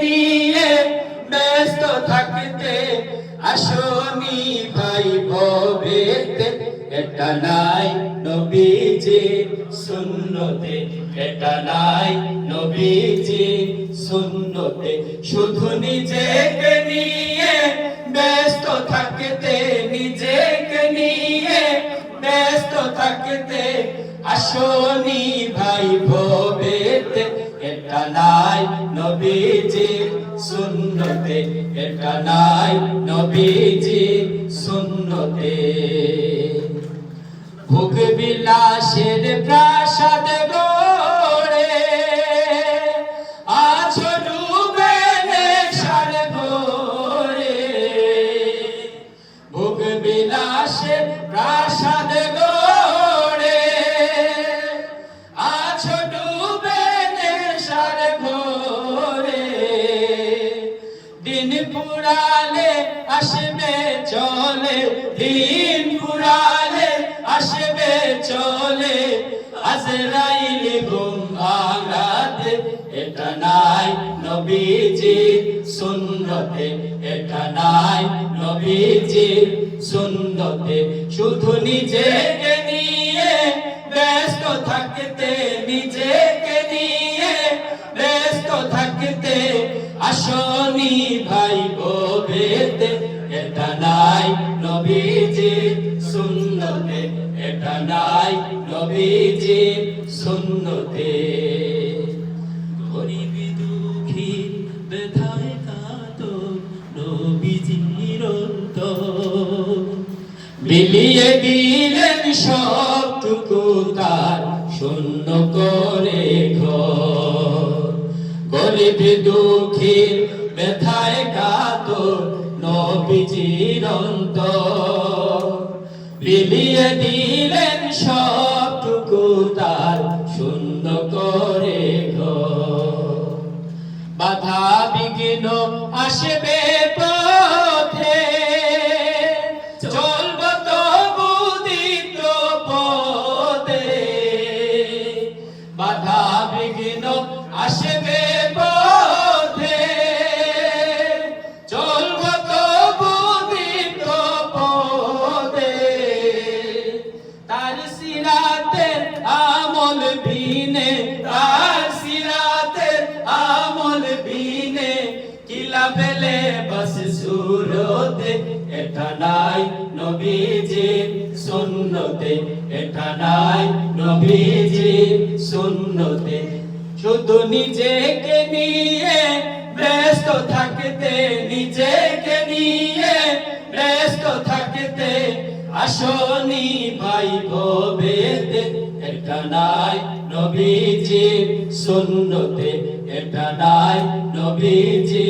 নিয়ে ব্যস্ত থাকতে আসনি ভাই ভবেতে এটা নাই নবীজি সুন্নতে এটা নাই নবীজি সুন্নতে শুধু নিজেকে নিয়ে ব্যস্ত থাকতে নিজেকে নিয়ে ব্যস্ত থাকতে আসনি ভাই ভবেতে এটা নাই নবীজি সুন্নতে এটা নাই নবীজি সুন্নতে ভোগ বিলাসের প্রাসাদ গড়ে আছো ডুবে নেশার ঘোরে ভোগ বিলাসের প্রাসাদ গড়ে আছো ডুবে নেশার ঘোরে দিন পুরালে আসবে চলে দিন পুরালে আসবে চলে আজরাইল ঘুম ভাঙাতে এটা নাই নবীজি সুন্নতে এটা নাই নবীজি সুন্নতে শুধু নিজেকে নিয়ে ব্যস্ত থাকতে নিজেকে নিয়ে ব্যস্ত থাকতে আসনি ভাই ভবেতে এটা নাই নবীজি সুন্নতে এটা নাই নবীজি সুন্নতে গরিব দুঃখী ব্যথায় কাতর নবীজির অন্তর বিলিয়ে দিলেন সবটুকু তার শূন্য করে ঘর গরিব দুঃখী ব্যথায় কাতর নবীজির অন্তর বিলিয়ে দিলেন সবটুকু তার শূন্য করে ঘর বাধা বিঘ্ন আসবে পথে চলব তবু দিত পথে বাধা বিঘ্ন আসবে পথে চলব তবু দিত পথে তার সিরাতের আমল বিনে তার সিরাতের আমল বিনে কিলা বেলে বস সুরতে এটা নাই নবীজি সুন্নতে এটা নাই নবীজি সুন্নতে শুধু নিজেকে নিয়ে ব্যস্ত থাকতে নিজেকে নিয়ে ব্যস্ত থাকতে আসনি ভাই ভবেতে এটা নাই নবীজি সুন্নতে এটা নাই নবীজি